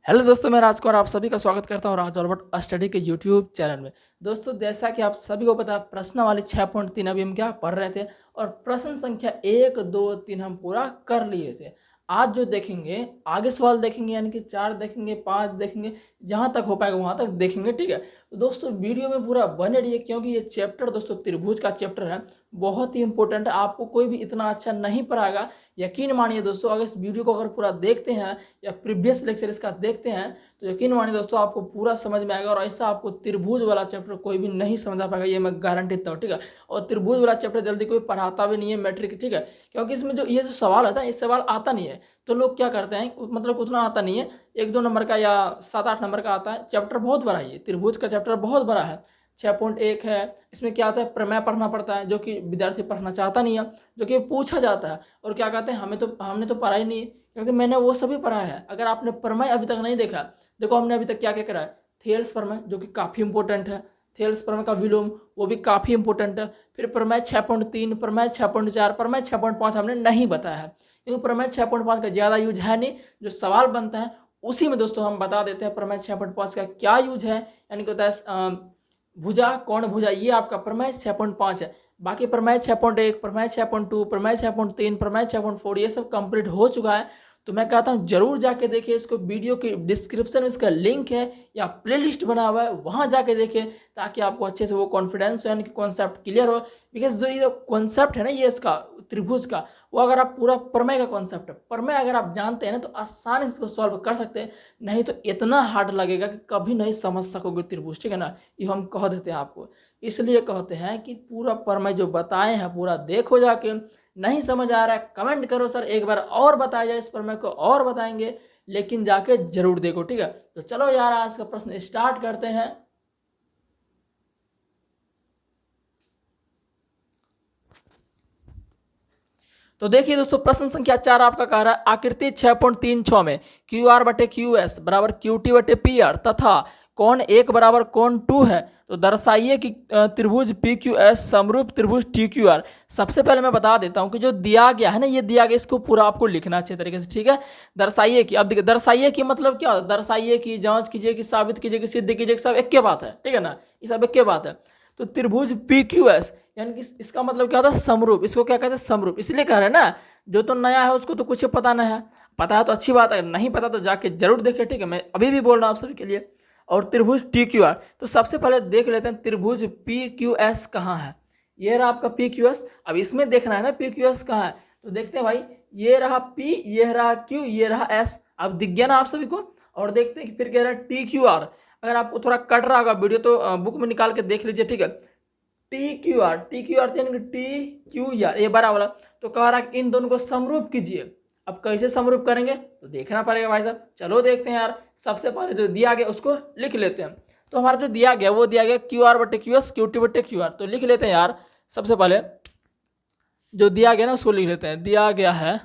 Hello दोस्तों, मैं राजकुमार आप सभी का स्वागत करता हूँ राज ऑलबर्ट स्टडी के यूट्यूब चैनल में। दोस्तों, जैसा कि आप सभी को पता है, प्रश्नावली 6.3 अभी हम क्या पढ़ रहे थे और प्रश्न संख्या 1, 2, 3 हम पूरा कर लिए थे। आज जो देखेंगे आगे सवाल देखेंगे, यानी कि 4 देखेंगे, 5 देखेंगे, जहाँ तक हो पाएगा वहाँ तक देखेंगे। ठीक है, तो दोस्तों वीडियो में पूरा बने रहिए, क्योंकि ये चैप्टर दोस्तों त्रिभुज का चैप्टर है, बहुत ही इंपॉर्टेंट है। आपको कोई भी इतना अच्छा नहीं पढ़ाएगा, यकीन मानिए दोस्तों। अगर इस वीडियो को अगर पूरा देखते हैं या प्रीवियस लेक्चर इसका देखते हैं तो यकीन मानिए दोस्तों आपको पूरा समझ में आएगा, और ऐसा आपको त्रिभुज वाला चैप्टर कोई भी नहीं समझ आ पाएगा, ये मैं गारंटी देता हूँ। ठीक है, और त्रिभुज वाला चैप्टर जल्दी कोई पढ़ाता भी नहीं है मैट्रिक। ठीक है, क्योंकि इसमें जो ये जो सवाल आता है, इस सवाल आता नहीं है, तो लोग क्या करते हैं, मतलब उतना आता नहीं है, 1-2 नंबर का या 7-8 नंबर का आता है। चैप्टर बहुत बड़ा है, ये त्रिभुज का चैप्टर बहुत बड़ा है। 6.1 है, इसमें क्या आता है, प्रमेय पढ़ना पड़ता है, जो कि विद्यार्थी पढ़ना चाहता नहीं है, जो कि पूछा जाता है। और क्या कहते हैं, हमने तो पढ़ा ही नहीं, क्योंकि मैंने वो सभी पढ़ा है। अगर आपने प्रमेय अभी तक नहीं देखा, देखो हमने अभी तक क्या क्या करा है। थेल्स प्रमेय, जो कि काफ़ी इंपॉर्टेंट है, थेल्स प्रमेय का विलोम, वो भी काफ़ी इंपॉर्टेंट है। फिर प्रमेय 6.3, प्रमेय 6.4, प्रमेय 6.5 हमने नहीं बताया है, क्योंकि प्रमेय 6.5 का ज़्यादा यूज है नहीं। जो सवाल बनता है उसी में दोस्तों हम बता देते हैं प्रमेय 6.5 का क्या यूज है, यानी कि होता है भुजा कौन भुजा, ये आपका प्रमेय 6.5 है। बाकी प्रमेय 6.1, प्रमेय 6.2, प्रमेय 6.3, प्रमेय 6.4 ये सब कंप्लीट हो चुका है। तो मैं कहता हूँ जरूर जाके देखिए इसको, वीडियो के डिस्क्रिप्शन में इसका लिंक है या प्लेलिस्ट बना हुआ है, वहाँ जाके देखें, ताकि आपको अच्छे से वो कॉन्फिडेंस हो, यानी कि कॉन्सेप्ट क्लियर हो। बिकॉज जो ये कॉन्सेप्ट है ना, ये इसका त्रिभुज का, वो अगर आप पूरा प्रमेय का कॉन्सेप्ट है, प्रमेय अगर आप जानते हैं ना, तो आसानी से इसको सॉल्व कर सकते हैं। नहीं तो इतना हार्ड लगेगा कि कभी नहीं समझ सकोगे त्रिभुज। ठीक है ना, ये हम कह देते हैं आपको। इसलिए कहते हैं कि पूरा प्रमेय जो बताए हैं पूरा देखो जाके। नहीं समझ आ रहा है कमेंट करो, सर एक बार और बताया जाए, इस प्रमेय को और बताएंगे, लेकिन जाके जरूर देखो। ठीक है, तो चलो यार आज का प्रश्न स्टार्ट करते हैं। तो देखिए दोस्तों, प्रश्न संख्या 4 आपका कह रहा है, आकृति 6.36 में क्यू आर बटे क्यू एस बराबर क्यू टी बटे पी आर तथा कौन 1 बराबर कौन 2 है, तो दर्शाइए कि त्रिभुज पी क्यू एस समरूप त्रिभुज टी क्यू आर। सबसे पहले मैं बता देता हूं कि जो दिया गया है ना, ये दिया गया, इसको पूरा आपको लिखना अच्छे तरीके से। ठीक है, दर्शाइए कि, अब देखिए दर्शाइए कि मतलब क्या, दर्शाइए कि, जांच कीजिए कि, साबित कीजिए कि, सिद्ध कीजिए कि, सब एक के बात है। ठीक है ना, ये सब एक के बात है। तो त्रिभुज पी क्यू एस, यानी कि इसका मतलब क्या होता है, समरूप। इसको क्या कहते हैं, समरूप। इसलिए कह रहे हैं ना, जो तो नया है उसको तो कुछ पता नहीं है, पता है तो अच्छी बात है, नहीं पता तो जाके जरूर देखें। ठीक है, मैं अभी भी बोल रहा हूँ आप सभी के लिए। और त्रिभुज टी क्यू आर, तो सबसे पहले देख लेते हैं त्रिभुज पी क्यू एस कहाँ है। ये रहा आपका पी क्यू एस। अब इसमें देखना है ना पी क्यू एस कहाँ है, तो देखते हैं भाई, ये रहा पी, ये रहा क्यू, ये रहा एस। अब दिख गया ना आप सभी को। और देखते हैं कि फिर कह रहा है टी क्यू आर। अगर आपको थोड़ा कट रहा होगा वीडियो तो बुक में निकाल के देख लीजिए। ठीक है, T Q R, T Q R यानी टी क्यू आर, ये बड़ा वाला। तो कह रहा है कि इन दोनों को समरूप कीजिए। अब कैसे समरूप करेंगे तो देखना पड़ेगा भाई साहब। चलो देखते हैं यार। सबसे पहले जो दिया गया उसको लिख लेते हैं। तो हमारा जो दिया गया वो दिया गया क्यू आर बटे क्यू एस, क्यू टी बटे क्यू आर। तो लिख लेते हैं यार। सबसे पहले जो दिया गया ना उसको लिख लेते हैं। दिया गया है,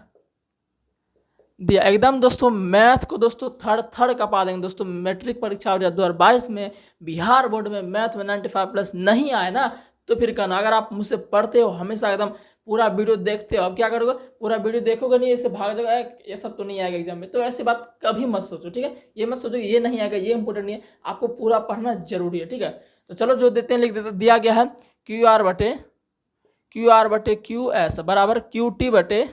दिया एकदम दोस्तों, मैथ को दोस्तों थर्ड कपा देंगे दोस्तों। मैट्रिक परीक्षा 2022 में बिहार बोर्ड में मैथ में 95+ नहीं आए ना, तो फिर कहना। अगर आप मुझसे पढ़ते हो हमेशा, एकदम पूरा वीडियो देखते हो, अब क्या करोगे, पूरा वीडियो देखोगे नहीं, ऐसे भाग जाएगा, ये सब तो नहीं आएगा एग्जाम में, तो ऐसी बात कभी मत सोचो। ठीक है, ये मत सोचो ये नहीं आएगा, ये इंपॉर्टेंट नहीं है, आपको पूरा पढ़ना जरूरी है। ठीक है, तो चलो जो देते हैं लिख देते हैं। दिया गया है क्यू आर बटे क्यू एस बराबर क्यू टी बटे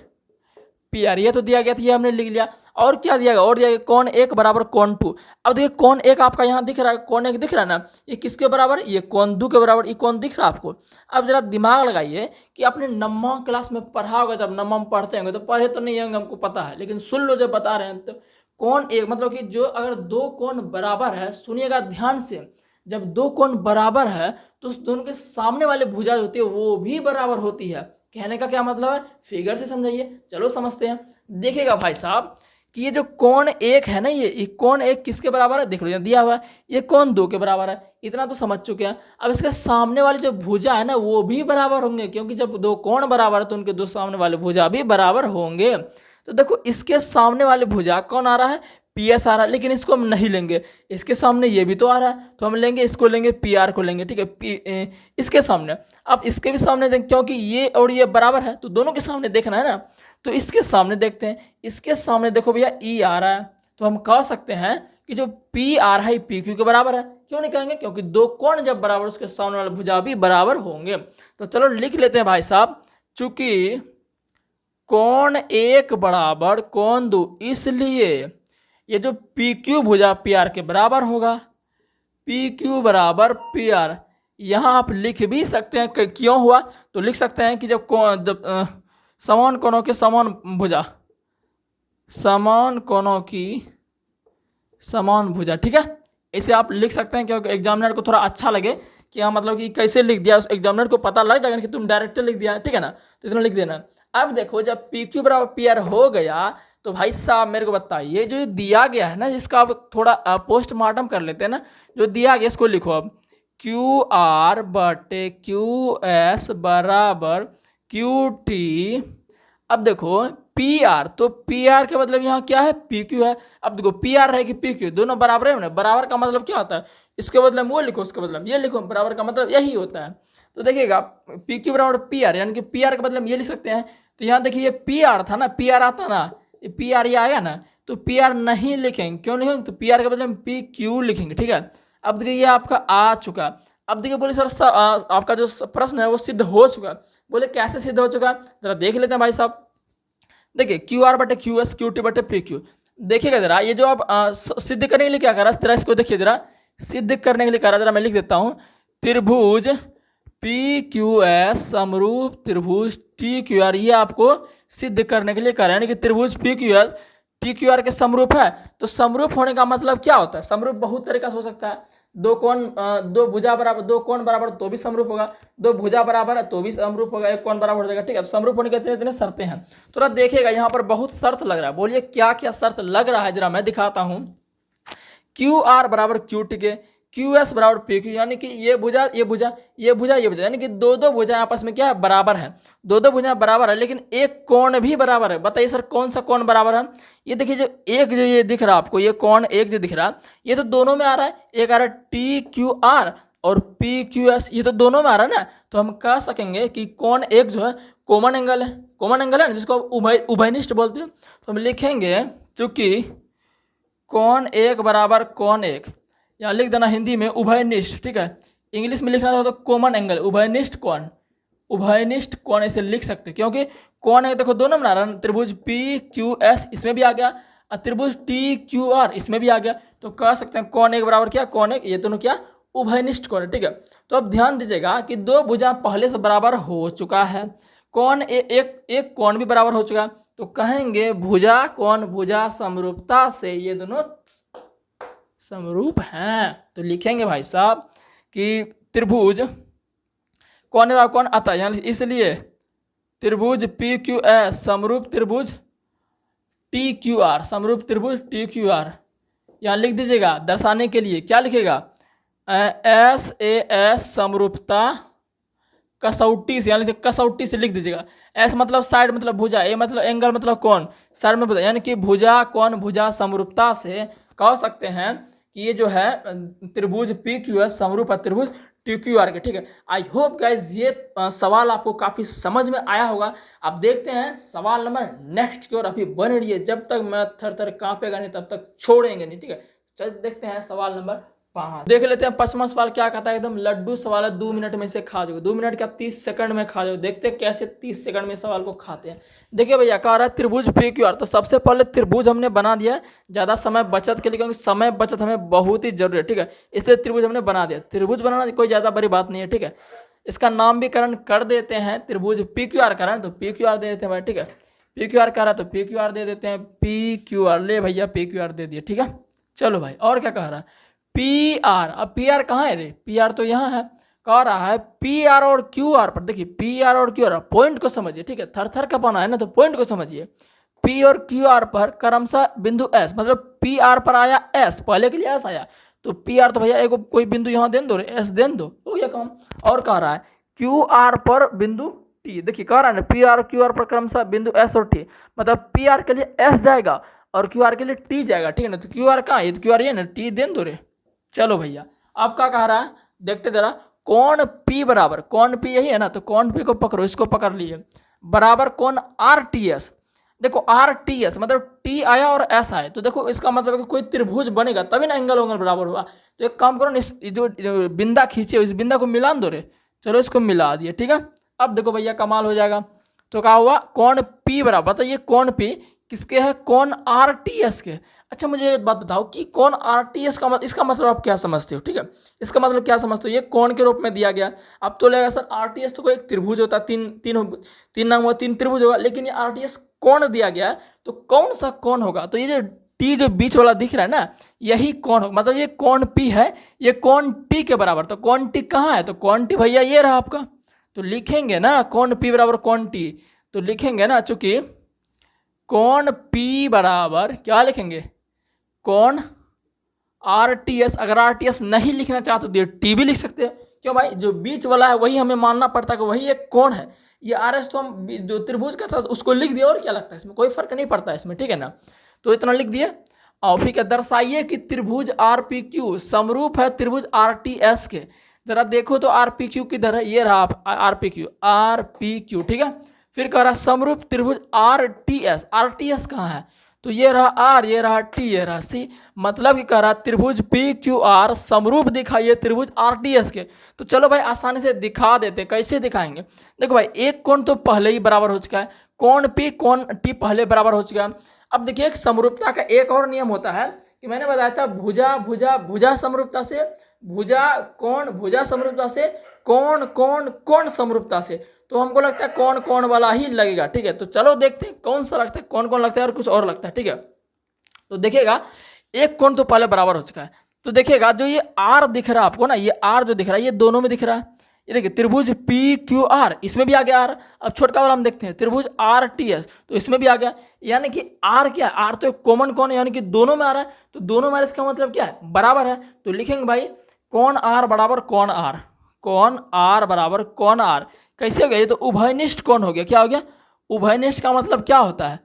पी आर, ये तो दिया गया था, ये हमने लिख लिया। और क्या दिया गया, और दिया गया कौन 1 बराबर कौन 2। अब देखिए कौन 1 आपका यहाँ दिख रहा है, कौन 1 दिख रहा है ना, ये किसके बराबर, ये कौन 2 के बराबर। ये कौन दिख रहा है आपको। अब जरा दिमाग लगाइए कि आपने नवमा क्लास में पढ़ा होगा, जब नवमा में पढ़ते होंगे, तो पढ़े तो नहीं होंगे हमको पता है, लेकिन सुन लो जब बता रहे हैं तो। कौन 1 मतलब कि जो अगर 2 कोण बराबर है, सुनिएगा ध्यान से, जब 2 कोण बराबर है तो उस दोनों के सामने वाले भुजा होती है वो भी बराबर होती है। कहने का क्या मतलब है, फिगर से समझाइए। चलो समझते हैं। देखिएगा भाई साहब कि ये जो कोण 1 है ना, ये कोण 1 किसके बराबर है, देख लो दिया हुआ है, ये कोण 2 के बराबर है। इतना तो समझ चुके हैं। अब इसके सामने वाली जो भुजा है ना वो भी बराबर होंगे, क्योंकि जब 2 कोण बराबर है तो उनके 2 सामने वाले भुजा भी बराबर होंगे। तो देखो इसके सामने वाले भुजा कौन आ रहा है, पी एस आ रहा है, लेकिन इसको हम नहीं लेंगे। इसके सामने ये भी तो आ रहा है, तो हम लेंगे इसको, लेंगे पी आर को लेंगे। ठीक है, इसके सामने। अब इसके भी सामने देखें, क्योंकि ये और ये बराबर है तो दोनों के सामने देखना है ना, तो इसके सामने देखते हैं। इसके सामने देखो भैया ई आ रहा है, तो हम कह सकते हैं कि जो पी आर है पी क्यू के बराबर है। क्यों नहीं कहेंगे? क्योंकि दो कोण जब बराबर उसके सामने वाला भुजा भी बराबर होंगे। तो चलो लिख लेते हैं भाई साहब, चूंकि कोण एक बराबर कोण दो, इसलिए ये जो पी क्यू भुजा पी आर के बराबर होगा। पी क्यू बराबर पी आर, यहाँ आप लिख भी सकते हैं क्यों हुआ, तो लिख सकते हैं कि जब समान कोणों के समान भुजा, समान कोणों की समान भुजा, ठीक है, इसे आप लिख सकते हैं क्योंकि एग्जामिनर को थोड़ा अच्छा लगे कि हाँ मतलब कि कैसे लिख दिया, उस एग्जामिनर को पता लग जाएगा कि तुम डायरेक्ट लिख दिया, ठीक है ना, तो इतना लिख देना। अब देखो जब पी क्यू बराबर पी आर हो गया तो भाई साहब मेरे को बताइए जो दिया गया है ना, जिसका अब थोड़ा पोस्टमार्टम कर लेते हैं ना, जो दिया गया इसको लिखो अब, क्यू आर बटे क्यू एस बराबर क्यू टी। अब देखो पी आर, तो पी आर के मतलब यहाँ क्या है, पी क्यू है। अब देखो पी आर है कि पी क्यू, दोनों बराबर है ना। बराबर का मतलब क्या होता है, इसके बदले वो लिखो, उसके बदले ये लिखो, बराबर का मतलब यही होता है। तो देखिएगा पी क्यू बराबर पी आर, यानी कि पी आर के बदले ये लिख सकते हैं। तो यहाँ देखिए ये पी आर था ना, पी आर आता ना, पी आर ये आएगा ना, तो पी आर नहीं लिखेंगे। क्यों लिखेंगे, तो पी आर के बदले में पी क्यू लिखेंगे, ठीक है। अब देखिए ये आपका आ चुका। अब देखिए बोले सर आपका जो प्रश्न है वो सिद्ध हो चुका। बोले कैसे सिद्ध हो चुका, जरा देख लेते हैं भाई साहब। देखिए क्यू आर बटे क्यू एस क्यू टी बटे पी क्यू। देखिएगा जरा ये जो आप सिद्ध करने के लिए क्या करा, जरा इसको देखिए, जरा सिद्ध करने के लिए करा, जरा मैं लिख देता हूँ, त्रिभुज पी क्यू एस समरूप त्रिभुज टी क्यू आर, ये आपको सिद्ध करने के लिए करा, यानी कि त्रिभुज P Q S T Q R के समरूप है। तो समरूप होने का मतलब क्या होता है, समरूप बहुत तरीका से हो सकता है। दो कोण, दो भुजा बराबर, दो कोण बराबर तो भी समरूप होगा, दो भुजा बराबर है तो भी समरूप होगा, एक कोण बराबर हो जाएगा, ठीक है। तो समरूप होने के इतने शर्तें हैं। तो देखिएगा यहाँ पर बहुत शर्त लग रहा है, बोलिए क्या क्या शर्त लग रहा है, जरा मैं दिखाता हूँ। क्यू आर बराबर क्यू टी के, क्यू एस बराबर पी क्यू, यानी कि ये भुजा ये भुजा ये भुजा ये भुजा, यानी कि दो दो भुजा आपस में क्या है, बराबर है। दो दो भुजा बराबर है, लेकिन एक कोण भी बराबर है। बताइए सर कौन सा कोण बराबर है। ये देखिए जो एक जो ये दिख रहा है आपको, ये कोण एक जो दिख रहा है, ये तो दोनों में आ रहा है। एक आ रहा है टी क्यू आर और पी क्यू एस, ये तो दोनों में आ रहा है ना। तो हम कह सकेंगे कि कोण एक जो है कॉमन एंगल है, कॉमन एंगल है ना, जिसको उभयनिष्ठ बोलते हैं। तो हम लिखेंगे चूंकि कोण एक बराबर कोण एक, यहाँ लिख देना हिंदी में उभयनिष्ठ, ठीक है। इंग्लिश में लिखना हो तो कॉमन एंगल, उभयनिष्ठ कोण, उभयनिष्ठ कोण ऐसे लिख सकते, क्योंकि कोण है देखो दोनों बना रहा है, त्रिभुज पी क्यू एस इसमें भी आ गया और त्रिभुज टी क्यू आर इसमें भी आ गया। तो कह सकते हैं कोण एक बराबर क्या, कोण एक, ये दोनों क्या उभयनिष्ठ कोण है, ठीक है। तो अब ध्यान दीजिएगा कि दो भुजा पहले से बराबर हो चुका है, कोण एक कोण भी बराबर हो चुका है। तो कहेंगे भुजा कोण भुजा समरूपता से ये दोनों समरूप हैं। तो लिखेंगे भाई साहब कि त्रिभुज कौन है, कौन आता है, यानी इसलिए त्रिभुज पी क्यू एस समरूप त्रिभुज टी क्यू आर, समरूप त्रिभुज टी क्यू आर। यहाँ लिख दीजिएगा दर्शाने के लिए, क्या लिखेगा, एस ए एस समरूपता कसौटी से, यानी कसौटी से लिख दीजिएगा। एस मतलब साइड मतलब भुजा, ए मतलब एंगल मतलब कोण, साइड में भुजा, यानी कि भुजा कोण भुजा समरूपता से कह सकते हैं कि ये जो है त्रिभुज पी क्यू एस समरूप है त्रिभुज टी क्यू आर के, ठीक है। आई होप गाइज ये सवाल आपको काफ़ी समझ में आया होगा। अब देखते हैं सवाल नंबर नेक्स्ट की ओर, अभी बने रहिए, जब तक मैं थर थर कांपेगा नहीं तब तक छोड़ेंगे नहीं, ठीक है। चल देखते हैं सवाल नंबर 5, देख लेते हैं 5वां सवाल क्या कहता है। एकदम लड्डू सवाल है, 2 मिनट में से खा जाओ, 2 मिनट क्या 30 सेकंड में खा जाओ। देखते हैं कैसे 30 सेकंड में सवाल को खाते हैं। देखिए भैया कह रहा है त्रिभुज पी क्यू आर, तो सबसे पहले त्रिभुज हमने बना दिया है ज़्यादा समय बचत के लिए, क्योंकि समय बचत हमें बहुत ही जरूरी है, ठीक है। इसलिए त्रिभुज हमने बना दिया। त्रिभुज बनाना कोई ज़्यादा बड़ी बात नहीं है, ठीक है। इसका नामकरण कर देते हैं त्रिभुज पी क्यू आर का है, तो पी क्यू आर दे देते हैं भाई, ठीक है। पी क्यू आर कह रहा है तो पी क्यू आर दे देते हैं, पी क्यू आर ले भैया पी क्यू आर दे दिए, ठीक है। चलो भाई और क्या कह रहा है, पी आर, अब पी आर कहाँ है रे, पी आर तो यहाँ है। कह रहा है पी आर और क्यू आर पर, देखिए पी आर और क्यू आर पॉइंट को समझिए, ठीक है। थर थर का पाना है ना, तो पॉइंट को समझिए। पी और क्यू आर पर क्रमशः बिंदु एस, मतलब पी आर पर आया एस, पहले के लिए एस आया, तो पी आर तो भैया एक कोई बिंदु यहाँ देन दो, एस देन दो, हो गया काम। और कह रहा है क्यू आर पर बिंदु टी, देखिए कह रहा है ना पी आर क्यू आर पर क्रमशः बिंदु एस और टी, मतलब पी आर के लिए एस जाएगा और क्यू आर के लिए टी जाएगा, ठीक है ना। तो क्यू आर कहाँ है, तो क्यू आर ये ना, टी देन दो रे। चलो भैया अब क्या कह रहा है, देखते जरा। कोण P बराबर, कोण P यही है ना, तो कोण P को पकड़ो, इसको पकड़ लिए, बराबर कोण RTS। देखो आर टी एस मतलब टी आया और एस आया, तो देखो इसका मतलब है कि कोई त्रिभुज बनेगा तभी ना एंगल उंगल बराबर हुआ। तो एक काम करो ना, इस जो बिंदा खींचे इस बिंदा को मिलान दो रे। चलो इसको मिला दिए, ठीक है। अब देखो भैया कमाल हो जाएगा। तो क्या हुआ, कौन पी बराबर, बताइए कौन पी किसके है, कौन आर टी एस के। अच्छा मुझे एक बात बताओ कि कौन आर टी एस का इसका मतलब आप क्या समझते हो, ठीक है। इसका मतलब क्या समझते हो, ये कौन के रूप में दिया गया। अब तो लगेगा सर आर टी एस तो कोई एक त्रिभुज होता है, तीन नाम हुआ, तीन त्रिभुज होगा, लेकिन ये आर टी एस कौन दिया गया है, तो कौन सा कौन होगा। तो ये जो टी जो बीच वाला दिख रहा है ना, यही कौन होगा, मतलब ये कौन पी है, ये कौन टी के बराबर। तो कौन टी कहाँ है, तो कौन टी भैया ये रहा आपका। तो लिखेंगे ना कौन पी बराबर कौन टी, तो लिखेंगे ना, चूंकि कौन पी बराबर क्या लिखेंगे, कौन आर टी एस। अगर आर टी एस नहीं लिखना चाहते तो ये टी भी लिख सकते हैं, क्यों भाई, जो बीच वाला है वही हमें मानना पड़ता है कि वही एक कौन है। ये आर एस तो हम जो त्रिभुज का था उसको लिख दिया, और क्या लगता है इसमें, कोई फर्क नहीं पड़ता है इसमें, ठीक है ना। तो इतना लिख दिए। और फिर क्या, दर्शाइए कि त्रिभुज आर पी क्यू समरूप है त्रिभुज आर टी एस के। जरा देखो तो आर पी क्यू किधर है, ये रहा आर पी क्यू, ठीक है। फिर कह रहा समरूप त्रिभुज आर टी एस कहाँ है, तो ये रहा आर, ये रहा टी, ये रहा सी। मतलब कि कह रहा त्रिभुज पी क्यू आर समरूप दिखाइए त्रिभुज आर टी एस के। तो चलो भाई आसानी से दिखा देते, कैसे दिखाएंगे। देखो भाई एक कोण तो पहले ही बराबर हो चुका है, कोण पी कोण टी पहले बराबर हो चुका है। अब देखिए एक समरूपता का एक और नियम होता है कि मैंने बताया था भुजा भुजा भुजा समरूपता से, भुजा समरूपता से, कोण कोण कोण समरूपता से। तो हमको लगता है कौन कौन वाला ही लगेगा, ठीक है। तो चलो देखते हैं कौन सा लगता है, कौन कौन लगता है और कुछ और लगता है, ठीक है। तो देखिएगा एक कोण तो पहले बराबर हो चुका है, तो देखिएगा जो ये आर दिख रहा है आपको ना, ये आर जो दिख रहा है ये दोनों में दिख रहा है। ये देखिए त्रिभुज पी क्यू आर, इसमें भी आ गया आर। अब छोटका वाला हम देखते हैं त्रिभुज आर टी एस, तो इसमें भी आ गया। यानी कि आर क्या है, आर तो कॉमन कौन है, यानी कि दोनों में आ रहा है, तो दोनों में इसका मतलब क्या है, बराबर है। तो लिखेंगे भाई कौन आर बराबर कौन आर, कौन आर बराबर कौन आर। कैसे हो गया, ये तो उभयनिष्ठ कौन हो गया। क्या हो गया, उभयनिष्ठ का मतलब क्या होता है,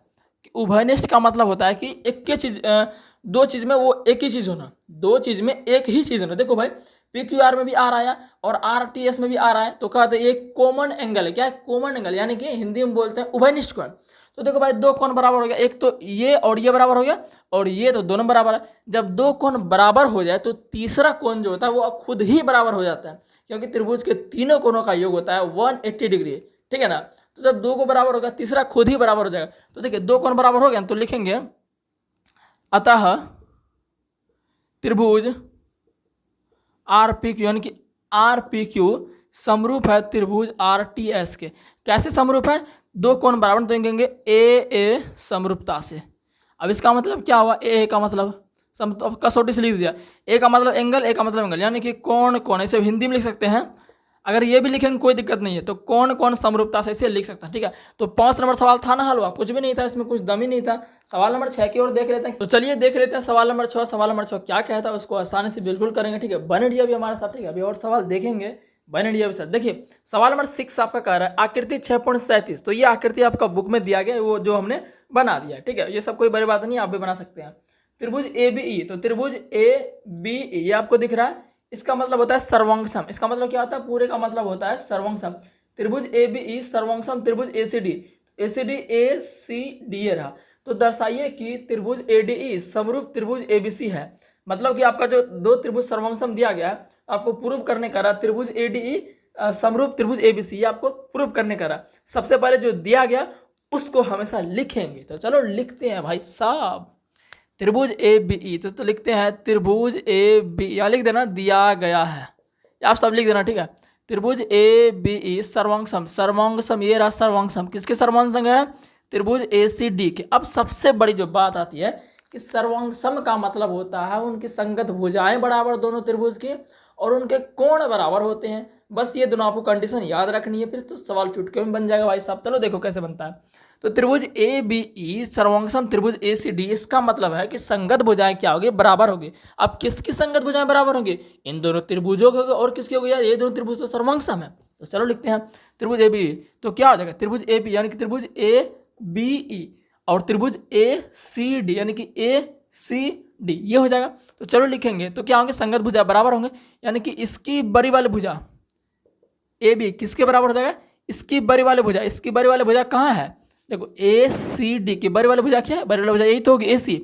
उभयनिष्ठ का मतलब होता है कि एक के चीज दो चीज में वो एक ही चीज होना, दो चीज में एक ही चीज होना। देखो भाई पी क्यू आर में भी आर आया और आर टी एस में भी आर आया, तो कहते हैं एक कॉमन एंगल है। क्या है, कॉमन एंगल, यानी कि हिंदी में बोलते हैं उभयनिष्ठ कोण। तो देखो भाई दो कोण बराबर हो गया, एक तो ये और ये बराबर हो गया, और ये तो दोनों बराबर है। जब दो कोण बराबर हो जाए तो तीसरा कोण जो होता है वो खुद ही बराबर हो जाता है, क्योंकि त्रिभुज के तीनों कोणों का योग होता है 180 डिग्री, ठीक है ना। तो जब दो को बराबर होगा तीसरा खुद ही बराबर हो जाएगा। तो देखिए दो कोण बराबर हो गया, तो लिखेंगे अतः त्रिभुज आर पी क्यू, यानी कि आर पी क्यू समरूप है त्रिभुज आर टी एस के। कैसे समरूप है, दो कोण बराबर, तो कहेंगे ए समरूपता से। अब इसका मतलब क्या हुआ, ए का मतलब कसौटी से लिख दिया, ए का मतलब एंगल, ए का मतलब एंगल, यानी कि कौन कौन, ऐसे हिंदी में लिख सकते हैं। अगर ये भी लिखेंगे कोई दिक्कत नहीं है, तो कौन कौन समरूपता से इसे लिख सकता है, ठीक है। तो 5 नंबर सवाल था ना, हल हुआ, कुछ भी नहीं था इसमें, कुछ दम ही नहीं था। सवाल नंबर 6 की ओर देख लेते हैं। तो चलिए देख लेते हैं सवाल नंबर 6। सवाल नंबर 6 क्या कहता है उसको आसानी से बिल्कुल करेंगे, ठीक है। बने रहिए अभी हमारे साथ, ठीक है। अभी और सवाल देखेंगे, बने रहिए अभी सर। देखिए सवाल नंबर 6 आपका कह रहा है आकृति 6.37। तो ये आकृति आपका बुक में दिया गया है, वो जो हमने बना दिया है, ठीक है। ये सब कोई बड़ी बात नहीं, आप भी बना सकते हैं। त्रिभुज ए बी ई, तो त्रिभुज ए बी ई ये आपको दिख रहा है, इसका मतलब होता है सर्वंगसम। इसका मतलब क्या होता है, पूरे का मतलब होता है सर्वंगसम। त्रिभुज ए बी ई सर्वंगसम त्रिभुज ए सी डी, ए सी डी ये रहा। तो दर्शाइए कि त्रिभुज ए डी ई समरूप त्रिभुज ए बी सी है। मतलब कि आपका जो दो त्रिभुज सर्वंगसम दिया गया है, आपको प्रूव करने का रहा त्रिभुज ए डी ई समरूप त्रिभुज ए बी सी, ये आपको प्रूव करने का रहा। सबसे पहले जो दिया गया उसको हमेशा लिखेंगे, तो चलो लिखते हैं भाई साहब। त्रिभुज ए बी ई, तो लिखते हैं त्रिभुज ए बी, या लिख देना दिया गया है, आप सब लिख देना, ठीक है। त्रिभुज ए बी ई सर्वांगसम, सर्वांगसम ये रहा सर्वांगसम, किसके सर्वांगसम है, त्रिभुज ए सी डी के। अब सबसे बड़ी जो बात आती है कि सर्वांगसम का मतलब होता है उनकी संगत भुजाएं बराबर दोनों त्रिभुज की, और उनके कोण बराबर होते हैं। बस ये दोनों आपको कंडीशन याद रखनी है, फिर तो सवाल चुटकियों में बन जाएगा भाई साहब। चलो देखो कैसे बनता है। तो त्रिभुज ए बी ई सर्वांगसम त्रिभुज ए सी डी, इसका मतलब है कि संगत भुजाएं क्या होगी, बराबर होगी। अब किसकी संगत भुजाएं बराबर होंगी, इन दोनों त्रिभुजों की होगी। और किसकी होगी यार, ये दोनों त्रिभुज तो सर्वांगसम है। तो चलो लिखते हैं त्रिभुज ए बी, तो क्या हो जाएगा त्रिभुज ए बी यानी कि त्रिभुज ए बी ई, और त्रिभुज ए सी डी यानी कि ए सी डी, ये हो जाएगा। तो चलो लिखेंगे, तो क्या होंगे, संगत भुजा बराबर होंगे, यानी कि इसकी बड़ी वाली भुजा ए बी किसके बराबर हो जाएगा, इसकी बड़ी वाली भुजा, इसकी बड़ी वाली भुजा कहाँ है, देखो ए सी डी की बड़ी वाली भुजा क्या है, बड़ी वाली भुजा यही तो होगी ए सी,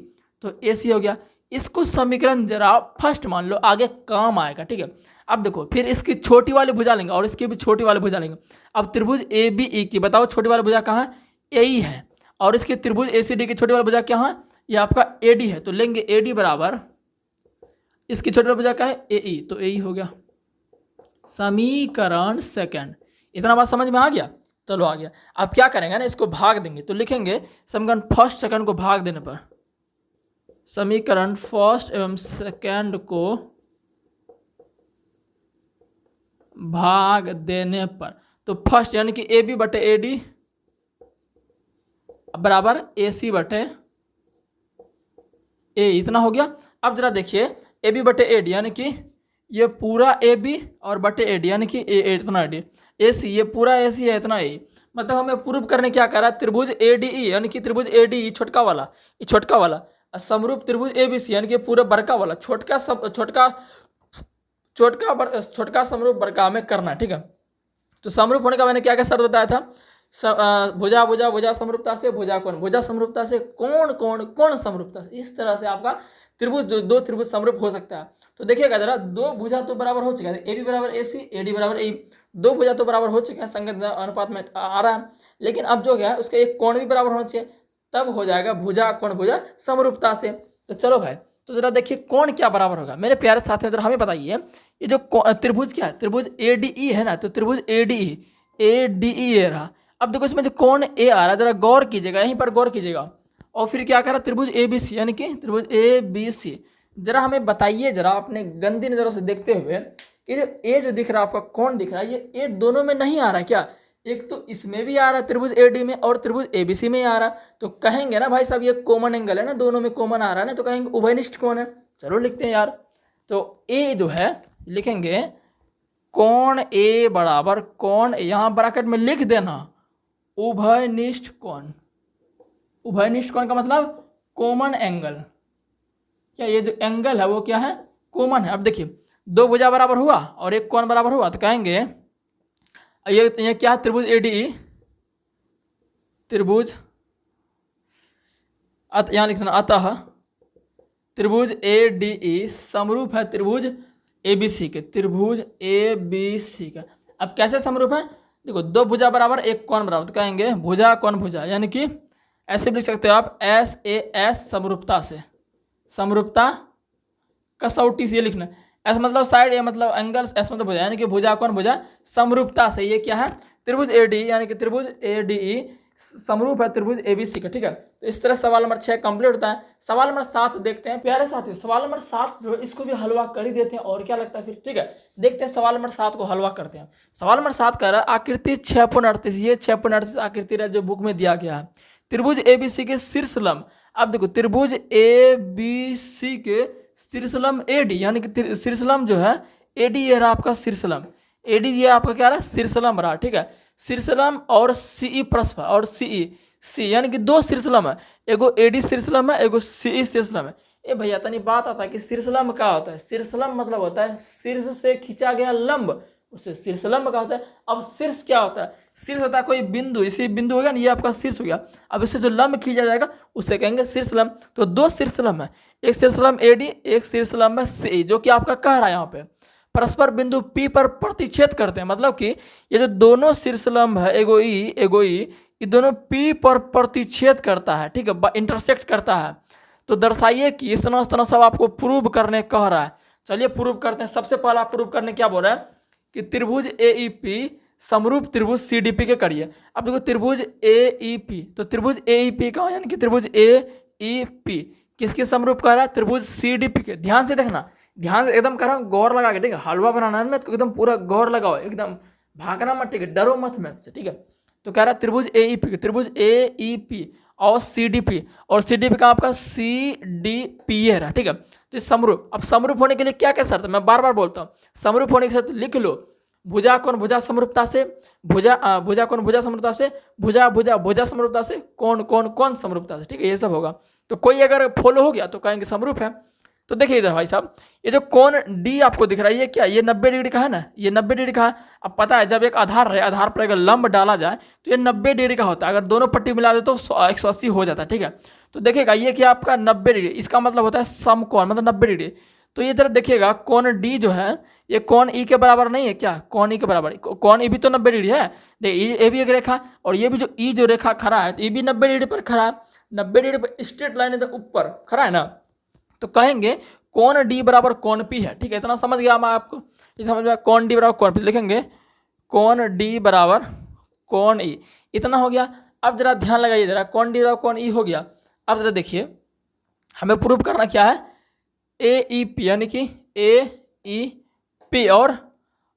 तो ए सी हो गया। इसको समीकरण जरा फर्स्ट मान लो, आगे काम आएगा, ठीक है। अब देखो फिर इसकी छोटी वाली भुजा लेंगे और इसकी भी छोटी वाली भुजा लेंगे। अब त्रिभुज ए बी ई की बताओ छोटी वाली भुजा कहाँ है, ए ई है, और इसकी त्रिभुज ए सी डी की छोटी वाली भुजा क्या है, ये आपका ए डी है, तो लेंगे ए डी बराबर इसकी छोटी वाली भुजा क्या है, ए ई, तो ए ई हो गया समीकरण सेकंड। इतना बात समझ में आ गया, चलो आ गया। अब क्या करेंगे ना, इसको भाग देंगे, तो लिखेंगे समीकरण फर्स्ट सेकंड को भाग देने पर, समीकरण फर्स्ट एवं सेकंड को भाग देने पर, तो फर्स्ट यानी कि ए बी बटे ए डी बराबर ए सी बटे ए, इतना हो गया। अब जरा देखिए ए बी बटे ए डी यानी कि ये पूरा ए बी और बटे ए डी यानी कि ए इतना ए डी, ए सी ये पूरा ए सी है इतना ए, मतलब हमें प्रूव करने क्या कह रहा है, त्रिभुज ए डी ई यानी कि त्रिभुज ए डी ई छोटका वाला, ये छोटका वाला समरूप त्रिभुज ए बी सी यानी कि पूरा बड़का वाला छोटका समरूप बड़का में करना है, ठीक है। तो समरूप होने का मैंने क्या क्या शर्त बताया था, भुजा भुजा भुजा समरूपता से, भुजा समरूपता से, कोण समरूपता से, इस तरह से आपका त्रिभुज दो त्रिभुज समरूप हो सकता है। तो देखिएगा जरा, दो भुजा तो बराबर हो चुका है, ए बी बराबर ए सी, ए डी बराबर ए, दो भुजा तो बराबर हो चुके हैं, संगत अनुपात में आ रहा है, लेकिन अब जो है उसका एक कोण भी बराबर होना चाहिए, तब हो जाएगा भुजा कोण भुजा समरूपता से। तो चलो भाई, तो जरा देखिए कौन क्या बराबर होगा मेरे प्यारे साथियों, जरा हमें बताइए ये जो त्रिभुज क्या है, त्रिभुज ए डी ई है ना, तो त्रिभुज ए डी ई ए रहा। अब देखो इसमें जो कोण ए आ रहा है, जरा गौर कीजिएगा, यहीं पर गौर कीजिएगा, और फिर क्या कह रहा है त्रिभुज ए बी सी यानी कि त्रिभुज ए बी सी। जरा हमें बताइए जरा अपने गंदी नज़रों से देखते हुए कि जो ए जो दिख रहा है आपका कौन दिख रहा है, ये ए दोनों में नहीं आ रहा है क्या, एक तो इसमें भी आ रहा है त्रिभुज ए डी में और त्रिभुज ए बी सी में आ रहा है, तो कहेंगे ना भाई साहब ये कॉमन एंगल है ना, दोनों में कॉमन आ रहा है ना, तो कहेंगे उभयनिष्ठ कोण है। चलो लिखते हैं यार, तो ए जो है लिखेंगे कोण ए बराबर कोण, यहाँ ब्रैकेट में लिख देना उभयनिष्ठ कोण। उभयनिष्ठ कोण का मतलब कॉमन एंगल, क्या ये जो एंगल है वो क्या है, कॉमन है। अब देखिए दो भुजा बराबर हुआ और एक कोण बराबर हुआ, तो कहेंगे ये क्या है, त्रिभुज ए डी ई, त्रिभुज यहाँ लिखना, अतः त्रिभुज ए डी ई समरूप है त्रिभुज ए बी सी के, त्रिभुज ए बी सी का। अब कैसे समरूप है, देखो दो भुजा बराबर एक कोण बराबर, तो कहेंगे भुजा कोण भुजा, यानी कि ऐसे भी लिख सकते हो आप एस ए एस समरूपता से, समरूपता कसौटी से, ये लिखना एस मतलब साइड, ए मतलब एंगल, एस मतलब भुजा, यानी कि भुजा कोण भुजा समरूपता से, ये क्या है त्रिभुज ए डी यानी कि त्रिभुज ए डी ई समरूप है त्रिभुज ए बी सी का, ठीक है। तो इस तरह सवाल नंबर 6 कंप्लीट होता है। सवाल नंबर 7 देखते हैं प्यारे साथियों, सवाल नंबर 7 जो है इसको भी हलवा कर ही देते हैं, और क्या लगता है फिर, ठीक है। देखते हैं सवाल नंबर 7 को हलवा करते हैं। सवाल नंबर 7 कह रहा है आकृति 6.38, ये 6.38 आकृति है जो बुक में दिया गया है, त्रिभुज ए बी सी के शीर्ष लंब। अब देखो त्रिभुज ए बी सी के शीर्ष लंब ए डी, यानी कि शीर्ष लंब जो है ए डी, ये रहा आपका शीर्ष लंब, ए डी ये आपका क्या रहा, शीर्ष लंब रहा, ठीक है। शीर्ष लंब और सीई परस्पर, और सी यानी कि दो शीर्ष लंब है, एगो ए डी शीर्ष लंब है, एगो सीई शीर्ष लंब है। ए भैया तनी बात आता है कि शीर्ष लंब क्या होता है, शीर्ष लंब मतलब होता है शीर्ष से खींचा गया लंब, उसे शीर्ष लंब का होता है। अब शीर्ष क्या होता है, शीर्ष होता है कोई बिंदु, इसी बिंदु हो गया ना, ये आपका शीर्ष हो गया। अब इससे जो लंब खींचा जाएगा उसे कहेंगे शीर्ष लंब। तो दो शीर्ष लंब है, एक शीर्ष लंब ए डी, एक शीर्ष लंब है सी, जो कि आपका कह रहा है यहाँ पे परस्पर बिंदु P पर प्रतिच्छेद करते हैं, मतलब कि ये जो दोनों शीर्ष लंब है एगो ई, ये दोनों P पर प्रतिच्छेद करता है, ठीक है, इंटरसेक्ट करता है। तो दर्शाइए कि इस तरह सब आपको प्रूव करने कह रहा है। चलिए प्रूव करते हैं। सबसे पहला प्रूव करने क्या बोल रहा है कि त्रिभुज AEP समरूप त्रिभुज CDP के करिए। अब देखो त्रिभुज AEP, तो त्रिभुज AEP का यानी कि त्रिभुज AEP किसके समरूप कह रहा है, त्रिभुज CDP के। ध्यान से देखना, ध्यान से एकदम कर रहा हूँ, गौर लगा के, ठीक है। हलवा बनाना है तो एकदम पूरा गौर लगाओ, एकदम भागना मत, ठीक है, डरो मत मैथ से, ठीक है। तो कह रहा है त्रिभुज AEP, त्रिभुज AEP और CDP, और CDP का आपका CDP है रहा, ठीक है। तो समरूप, अब समरूप होने के लिए क्या क्या शर्त है, मैं बार बार बोलता हूँ, समरूप होने की शर्त लिख लो, भुजा कोण भुजा समरूपता से, भुजा कोण भुजा समरूपता से, भुजा समरूपता से, कोण समरूपता से, ठीक है, ये सब होगा। तो कोई अगर फॉलो हो गया तो कहेंगे समरूप है। तो देखिए इधर भाई साहब, ये जो कोण डी आपको दिख रहा है ये क्या, ये 90 डिग्री का है ना, ये 90 डिग्री का है। अब पता है जब एक आधार रहे, आधार पर अगर लंब डाला जाए तो ये 90 डिग्री का होता है, अगर दोनों पट्टी मिला दे तो 180 हो जाता है, ठीक है। तो देखिएगा ये क्या आपका 90 डिग्री, इसका मतलब होता है समकोण, मतलब 90 डिग्री। तो ये इधर देखिएगा कोण डी जो है ये कोण ई के बराबर नहीं है क्या, कोण ई के बराबर, कोण ई भी तो 90 डिग्री है। देखिए ये भी एक रेखा, और ये भी जो ई जो रेखा खड़ा है तो ये भी 90 डिग्री पर खड़ा है, 90 डिग्री पर स्ट्रेट लाइन इधर ऊपर खड़ा है ना। तो कहेंगे कोण डी बराबर कोण पी है, ठीक है। इतना समझ गया मैं आपको, ये समझ गया, कोण डी बराबर कोण पी लिखेंगे, कोण डी बराबर कोण ई, इतना हो गया। अब जरा ध्यान लगाइए जरा, कोण डी बराबर कोण ई हो गया। अब जरा देखिए हमें प्रूव करना क्या है, ए ई पी, यानी कि ए ई पी और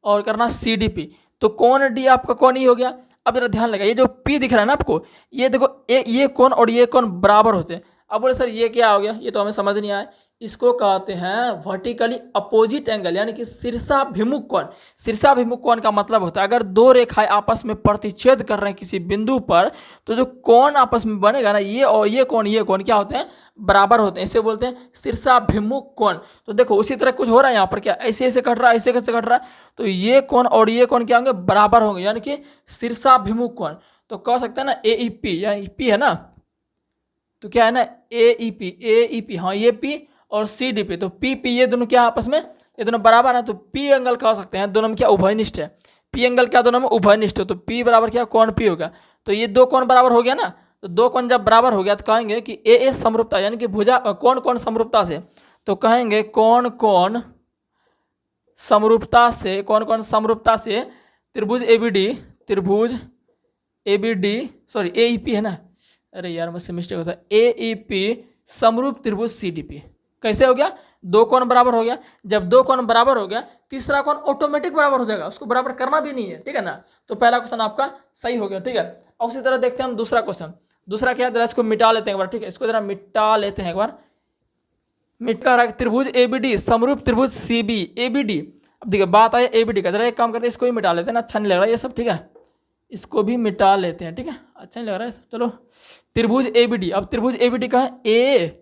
करना सी डी पी। तो कोण डी आपका कोण ई हो गया। अब जरा ध्यान लगाइए, जो पी दिख रहा है ना आपको, ये देखो ये कोण और ये कोण बराबर होते हैं। अब बोले सर ये क्या हो गया, ये तो हमें समझ नहीं आया। इसको कहते हैं वर्टिकली अपोजिट एंगल, यानी कि शीर्षाभिमुख कोण। शीर्षाभिमुख कोण का मतलब होता है अगर दो रेखाएं आपस में प्रतिच्छेद कर रहे हैं किसी बिंदु पर, तो जो कोण आपस में बनेगा ना, ये और ये कोण क्या होते हैं, बराबर होते हैं, इसे बोलते हैं शीर्षाभिमुख कोण। तो देखो उसी तरह कुछ हो रहा है यहाँ पर, क्या ऐसे ऐसे कट रहा है, ऐसे कैसे कट रहा है, तो ये कोण और ये कोण क्या होंगे, बराबर होंगे, यानी कि शीर्षाभिमुख कोण। तो कह सकते हैं ना ए ई पी, यानी पी है ना, तो क्या है ना ए ई पी, हाँ ये पी और सी डी पी, तो पी पी ये दोनों क्या आपस में, ये दोनों बराबर है, तो पी एंगल कह सकते हैं दोनों में क्या उभयनिष्ठ है, पी एंगल क्या दोनों में उभयनिष्ठ है, तो पी बराबर क्या कोण पी होगा। तो ये दो कोण बराबर हो गया ना, तो दो कोण जब बराबर हो गया तो कहेंगे कि ए समरूपता, यानी कि भुजा कोण समरूपता से, तो कहेंगे कोण समरूपता से त्रिभुज एबीडी सॉरी ए ई पी है ना, अरे यार मुझसे मिस्टेक होता है, ए ई पी समरूप त्रिभुज सी डी पी। कैसे हो गया, दो कोण बराबर हो गया। जब दो कोण बराबर हो गया तीसरा कोण ऑटोमेटिक बराबर हो जाएगा, उसको बराबर करना भी नहीं है, ठीक है ना। तो पहला क्वेश्चन आपका सही हो गया, ठीक है। और उसी तरह देखते हैं हम दूसरा क्वेश्चन। दूसरा क्या है, जरा इसको मिटा लेते हैं एक बार, ठीक है, इसको जरा मिटा लेते हैं एक बार। मिटा रहा त्रिभुज एबीडी समरूप त्रिभुज सीबी एबीडी। अब देखिए बात आए एबीडी का, जरा एक काम करते हैं इसको भी मिटा लेते हैं ना, अच्छा नहीं लग रहा है ये सब, ठीक है, इसको भी मिटा लेते हैं, ठीक है, अच्छा नहीं लग रहा है सब। चलो त्रिभुज एबीडी, अब त्रिभुज एबीडी का है ए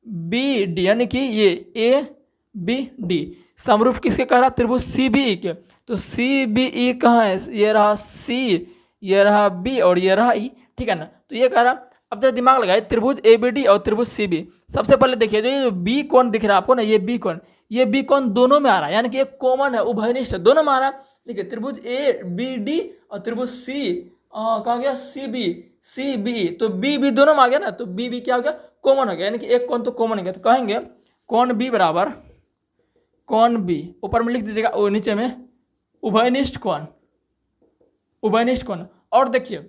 बी डी, यानी कि ये ए बी डी समरूप किसके कह रहा, त्रिभुज सी बी ई के। तो सी बी ई कहाँ है, ये रहा सी, ये रहा बी और ये रहा ई, ठीक है ना। तो ये कह रहा, अब जरा दिमाग लगाए, त्रिभुज ए बी डी और त्रिभुज सी बी। सबसे पहले देखिए जो ये बी कोण दिख रहा है आपको ना, ये बी कोण दोनों में आ रहा है, यानी कि एक कॉमन है, उभयनिष्ठ है, दोनों में आ रहा है। देखिए त्रिभुज ए बी डी और त्रिभुज सी कहाँ गया, सी बी, तो बी दोनों में आ गया ना, तो बी क्या हो गया, कॉमन हो गया, यानी कि एक कोण तो कॉमन हो गया। तो कहेंगे कोण बी बराबर कोण बी, ऊपर में लिख दीजिएगा और नीचे में उभयनिष्ठ कोण। और देखिए,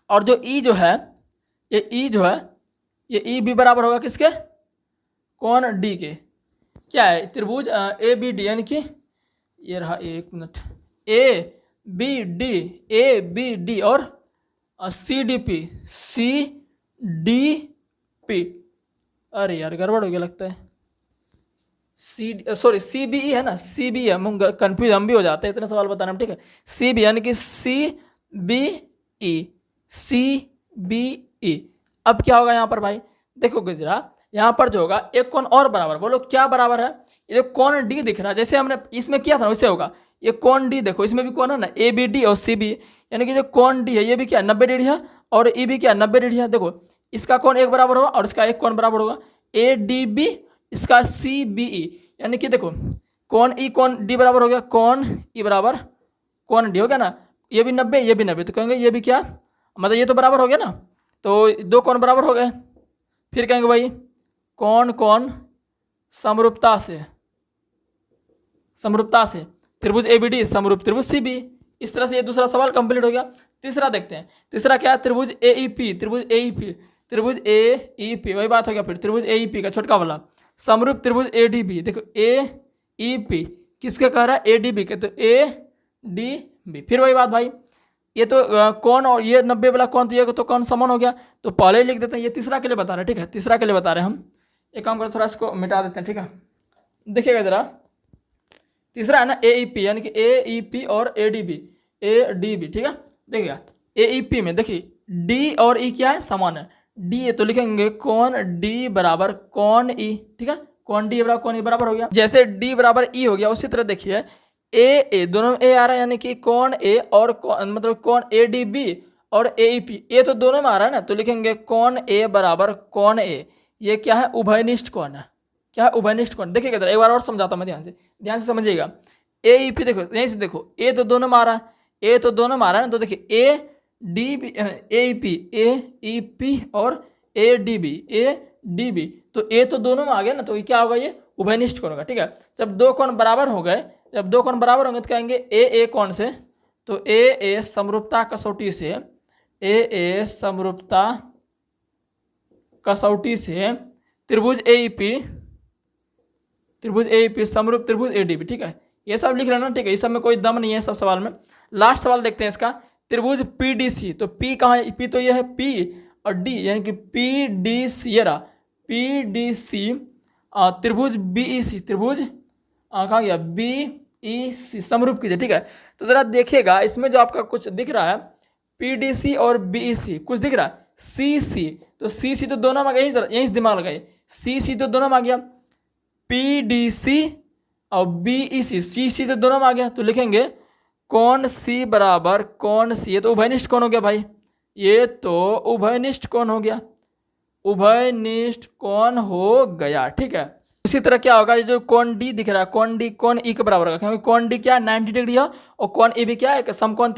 और जो ई जो है, ये ई भी बराबर होगा किसके, कोण डी के। क्या है, त्रिभुज ए बी डी, यानी कि ये रहा, एक मिनट, ए बी डी और सी डी पी, अरे यार गड़बड़ हो गया लगता है, सी बी ई है ना, सी बी है, हम कन्फ्यूज हम भी हो जाते हैं इतने सवाल बताने में, ठीक है। सी बी यानी कि सी बी ई। अब क्या होगा यहाँ पर भाई, देखो गुजरा, यहाँ पर जो होगा एक कोण और बराबर, बोलो क्या बराबर है, ये कोण डी दिख रहा है, जैसे हमने इसमें किया था ना वैसे होगा। ये कोण डी देखो, इसमें भी कोण है ना, ए बी डी और सी बी, यानी कि जो कोण डी है ये भी क्या 90 डिग्री है और ई भी क्या 90 डिग्री है। देखो इसका कोण एक बराबर होगा और इसका एक कोण बराबर होगा, ए डी बी, इसका सी बी ई, यानी कि देखो कोण ई कोण डी बराबर हो गया, कोण ई बराबर कोण डी हो गया ना, ये भी 90 ये भी 90, तो कहेंगे ये भी क्या, मतलब ये तो बराबर हो गया ना, तो दो कोण बराबर हो गए। फिर कहेंगे भाई कोण समरूपता से त्रिभुज एबीडी समरूप त्रिभुज सीबी। इस तरह से ये दूसरा सवाल कंप्लीट हो गया। तीसरा देखते हैं, तीसरा क्या है, त्रिभुज एईपी, त्रिभुज एईपी वही बात हो गया। फिर त्रिभुज एईपी का छोटका वाला समरूप त्रिभुज एडीबी। देखो एईपी किसके कह रहा है, एडीबी के, तो एडीबी फिर वही बात भाई, ये तो कौन और ये 90 वाला कौन, तो ये तो कौन समान हो गया, तो पहले ही लिख देते हैं। ये तीसरा के लिए बता रहे हैं, ठीक है, तीसरा के लिए बता रहे हैं हम। एक काम कर थोड़ा इसको मिटा देते हैं, ठीक है। देखिएगा जरा, तीसरा है ना एईपी, यानी कि एईपी और एडीबी, ठीक है। देखिएगा एईपी में देखिए डी और ई क्या है, समान है, डी है, तो लिखेंगे कौन डी बराबर कौन ई, ठीक है, कौन डी बराबर कौन ई बराबर हो गया। जैसे डी बराबर ई हो गया, उसी तरह देखिए ए दोनों में ए आ रहा है, यानी कि कौन ए और मतलब कौन ए डी बी और ए ई पी, ए तो दोनों में आ रहा है ना, तो लिखेंगे कौन ए बराबर कौन ए। ये क्या है, उभयनिष्ठ कौन है। क्या है, उभयनिष्ठ कौन। देखिएगा इधर एक बार और समझाता हूँ मैं, ध्यान से समझिएगा। ए ई पी देखो यहीं से देखो, ए तो दोनों में आ रहा है, ए तो दोनों में आ रहा है ना, तो देखिए A D B A E P और ए डी बी, तो ए तो दोनों में आ गया ना, तो ये क्या होगा, ये उभयनिष्ठ कौन होगा। ठीक है, जब दो कौन बराबर हो गए, जब दो कौन बराबर होंगे तो कहेंगे ए कौन से, तो ए समरूपता कसौटी से, ए समरूपता कसौटी से त्रिभुज ए पी समरूप त्रिभुज ए डी बी। ठीक है, ये सब लिख लेना। ठीक है, इस सब में कोई दम नहीं है सब सवाल में। लास्ट सवाल देखते हैं इसका, त्रिभुज पी डी सी, तो पी कहाँ है, पी तो ये है पी और डी, यानी कि पी डी सी, ये रहा पी डी सी, त्रिभुज बी ई सी, त्रिभुज कहाँ गया, बी ई सी समरूप कीजिए। ठीक है, तो जरा देखिएगा इसमें जो आपका कुछ दिख रहा है पी डी सी और बी ई सी, कुछ दिख रहा है सी सी, तो सी सी तो दोनों में आ गया, यहीं से दिमाग लगाइए, सी सी तो दोनों में आ गया, पी डी सी और बी ई सी, सी सी तो दोनों में आ गया, तो लिखेंगे कौन सी बराबर कौन सी, ये तो उभयनिष्ठ कौन हो गया भाई, ये तो उभयनिष्ठ कौन हो गया, उभयनिष्ठ कौन हो गया। ठीक है, उसी तरह क्या होगा, ये जो कौन डी दिख रहा है, कौन डी कौन ई के बराबर होगा, क्योंकि कौन डी क्या है 90 डिग्री है और कौन ई भी क्या है समकोण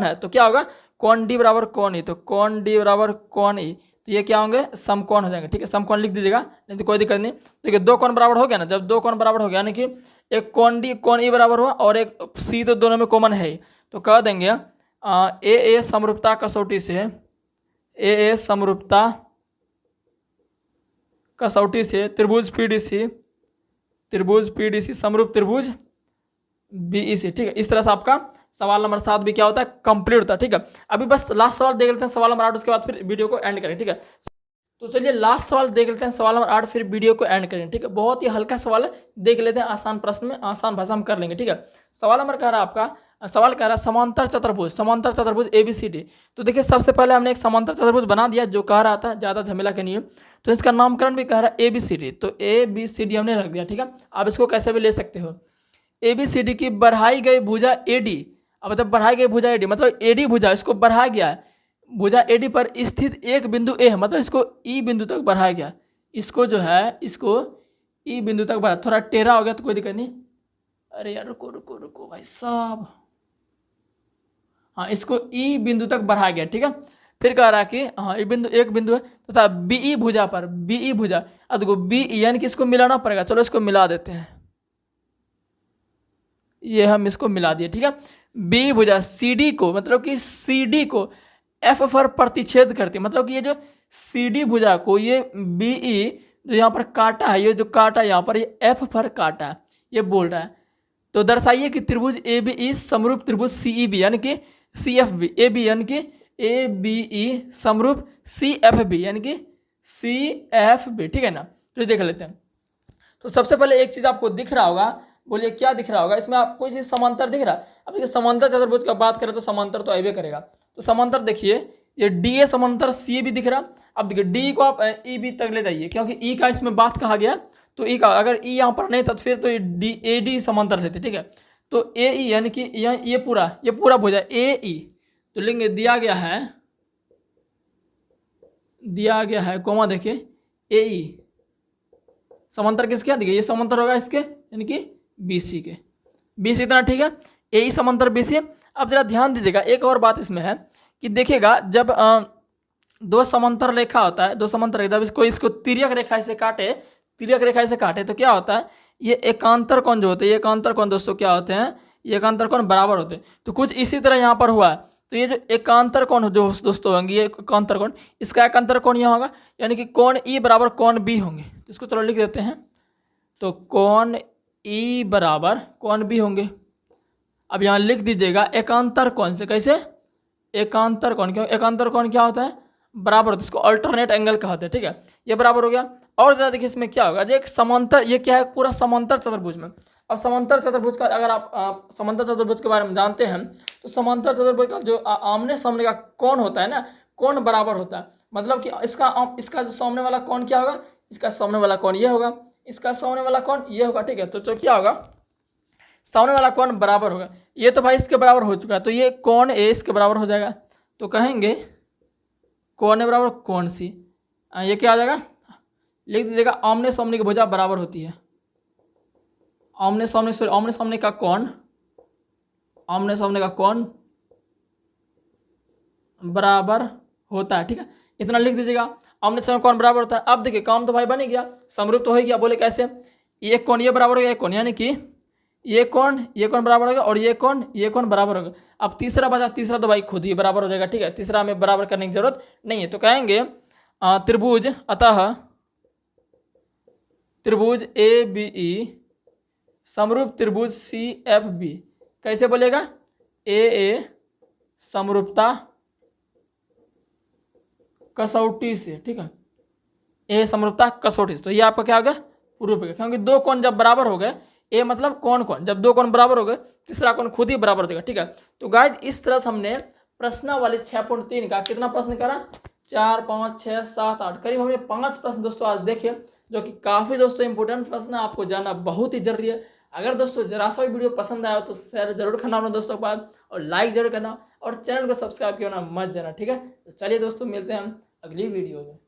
है, तो क्या होगा कौन डी बराबर कौन ई, तो कौन डी बराबर कौन ई, तो ये क्या होंगे समकोण हो जाएंगे। ठीक है, समकोण लिख दीजिएगा, नहीं तो कोई दिक्कत नहीं। देखिए दो कौन बराबर हो गया ना, जब दो कौन बराबर हो गया यानी कि एक कौन डी कौन ई बराबर हुआ और एक सी तो दोनों में कॉमन है ही, तो कह देंगे ए समरूपता कसौटी से, ए समरूपता कसौटी से त्रिभुज पीडीसी समरूप त्रिभुज बीईसी। ठीक है, इस तरह से आपका सवाल नंबर 7 भी क्या होता है, कंप्लीट होता है। ठीक है, अभी बस लास्ट सवाल देख लेते हैं, सवाल नंबर 8, उसके बाद फिर वीडियो को एंड करें। ठीक है, तो चलिए लास्ट सवाल देख लेते हैं, सवाल नंबर 8, फिर वीडियो को एंड करें। ठीक है, बहुत ही हल्का सवाल है, देख लेते हैं, आसान प्रश्न में आसान भाषा में कर लेंगे। ठीक है, सवाल नंबर कह रहा है आपका, सवाल कह रहा है समांतर चतुर्भुज ABCD। तो देखिए सबसे पहले हमने एक समांतर चतुर्भुज बना दिया, जो कह रहा था ज़्यादा झमेला के नहीं है, तो इसका नामकरण भी कह रहा है ABCD, तो ABCD हमने रख दिया। ठीक है, आप इसको कैसे भी ले सकते हो। ABCD की बढ़ाई गई भुजा AD, अब मतलब बढ़ाई गई भुजा AD मतलब AD भुजा, इसको बढ़ाया गया है, भुजा AD पर स्थित एक बिंदु A है, मतलब इसको E बिंदु तक बढ़ाया गया, इसको जो है इसको E बिंदु तक बढ़ाया, थोड़ा टेढ़ा हो गया तो कोई दिक्कत नहीं। अरे यार रुको भाई साहब, हाँ इसको E बिंदु तक बढ़ाया गया। ठीक है, फिर कह रहा है कि हाँ ये बिंदु एक बिंदु है तथा BE भुजा पर, BE भुजा, अब देखो BE यानी कि इसको मिलाना पड़ेगा, चलो इसको मिला देते हैं, ये हम इसको मिला दिए। ठीक है, BE भुजा CD को, मतलब कि CD को F पर प्रतिच्छेद करती है, मतलब कि ये जो CD भुजा को ये BE जो यहाँ पर काटा है, ये जो काटा यहाँ पर ये F पर काटा है, ये बोल रहा है। तो दर्शाइए कि त्रिभुज ABE समरूप त्रिभुज CEB यानी कि CFB, AB यानी कि ABE समरूप CFB यानी कि CFB। ठीक है ना, तो देख लेते हैं। तो सबसे पहले एक चीज़ आपको दिख रहा होगा, बोलिए क्या दिख रहा होगा, इसमें आपको कोई चीज़ समांतर दिख रहा है। अब देखिए समांतर चतुर्भुज का बात करें तो समांतर तो आइबे करेगा, तो समांतर देखिए ये DA समांतर CA भी दिख रहा। अब देखिए D को आप EB तक ले जाइए, क्योंकि E का इसमें बात कहा गया, तो E का अगर E यहाँ पर नहीं था तो फिर तो ये AD समांतर लेते। ठीक है, तो AE यानी कि ये पूरा भुजा AE, तो लेंगे दिया गया है कोमा, देखिए AE समांतर किसके, देखिए ये समांतर होगा इसके यानी कि BC के, BC इतना। ठीक है, AE समांतर BC। अब जरा ध्यान दीजिएगा, एक और बात इसमें है कि देखिएगा जब दो समांतर रेखा होता है, दो समांतर रेखा, जब इसको तिर्यक रेखा से काटे तो क्या होता है, ये एकांतर कोण जो होते हैं, ये एकांतर कोण दोस्तों क्या होते हैं, ये एकांतर कोण बराबर होते हैं। तो कुछ इसी तरह यहाँ पर हुआ है, तो ये जो एकांतर कोण जो दोस्तों होंगे, ये एकांतर कोण, इसका एकांतर कोण यहाँ होगा, यानी कि कोण E बराबर कोण B होंगे। तो इसको चलो लिख देते हैं, तो कोण E बराबर कोण B होंगे। अब यहाँ लिख दीजिएगा एकांतर कोण से, कैसे एकांतर कोण, क्यों एकांतर कोण क्या होता है, बराबर होता है, इसको अल्टरनेट एंगल कहते हैं। ठीक है, ये बराबर हो गया। और जरा देखिए इसमें क्या होगा, जो एक समांतर, ये क्या है पूरा समांतर चतुर्भुज में। अब समांतर चतुर्भुज का अगर आप समांतर चतुर्भुज के बारे में जानते हैं, तो समांतर चतुर्भुज का जो आमने सामने का कोण होता है ना, कोण बराबर होता है, मतलब कि इसका जो सामने वाला कोण क्या होगा, इसका सामने वाला कोण ये होगा, इसका सामने वाला कौन ये होगा, ठीक है। तो क्या होगा, सामने वाला कौन बराबर होगा, ये तो भाई इसके बराबर हो चुका है, तो ये कौन ए इसके बराबर हो जाएगा। तो कहेंगे कौन ए बराबर कौन सी, ये क्या आ जाएगा, लिख दीजिएगा आमने सामने की भुजा बराबर होती है। आमने सामने का कौन, आमने सामने का कौन बराबर होता है, ठीक है। इतना लिख दीजिएगा, आमने सामने कौन बराबर होता है। अब देखिए काम तो भाई बन ही गया, समरूप तो हो ही गया। बोले कैसे, ये कौन ये बराबर हो गया, ये कौन, यानी कि ये कौन बराबर हो गया और ये कौन बराबर हो गया। अब तीसरा बचा, तीसरा तो भाई खुद ही बराबर हो जाएगा, ठीक है। तीसरा हमें बराबर करने की जरूरत नहीं है। तो कहेंगे त्रिभुज, अतः त्रिभुज ए बी ई समरूप त्रिभुज सी एफ बी। कैसे बोलेगा, ए समरूपता कसौटी से, ठीक है। ए समरूपता कसौटी से, तो ये आपका क्या हो गया, प्रूफ हो गया। क्योंकि दो कोण जब बराबर हो गए, ए मतलब कौन जब दो कोण बराबर हो गए, तीसरा कोण खुद ही बराबर हो जाएगा, ठीक है। तो गाइस इस तरह से हमने प्रश्नावली 6.3 का कितना प्रश्न करा, 4, 5, 6, 7, 8 करीब हमने 5 प्रश्न दोस्तों आज देखे, जो कि काफी दोस्तों इंपोर्टेंट प्रश्न, आपको जानना बहुत ही जरूरी है। अगर दोस्तों जरा सा भी वीडियो पसंद आया तो शेयर जरूर करना अपने दोस्तों के पास, और लाइक जरूर करना, और चैनल को सब्सक्राइब करना मत जाना, ठीक है। तो चलिए दोस्तों मिलते हैं अगली वीडियो में।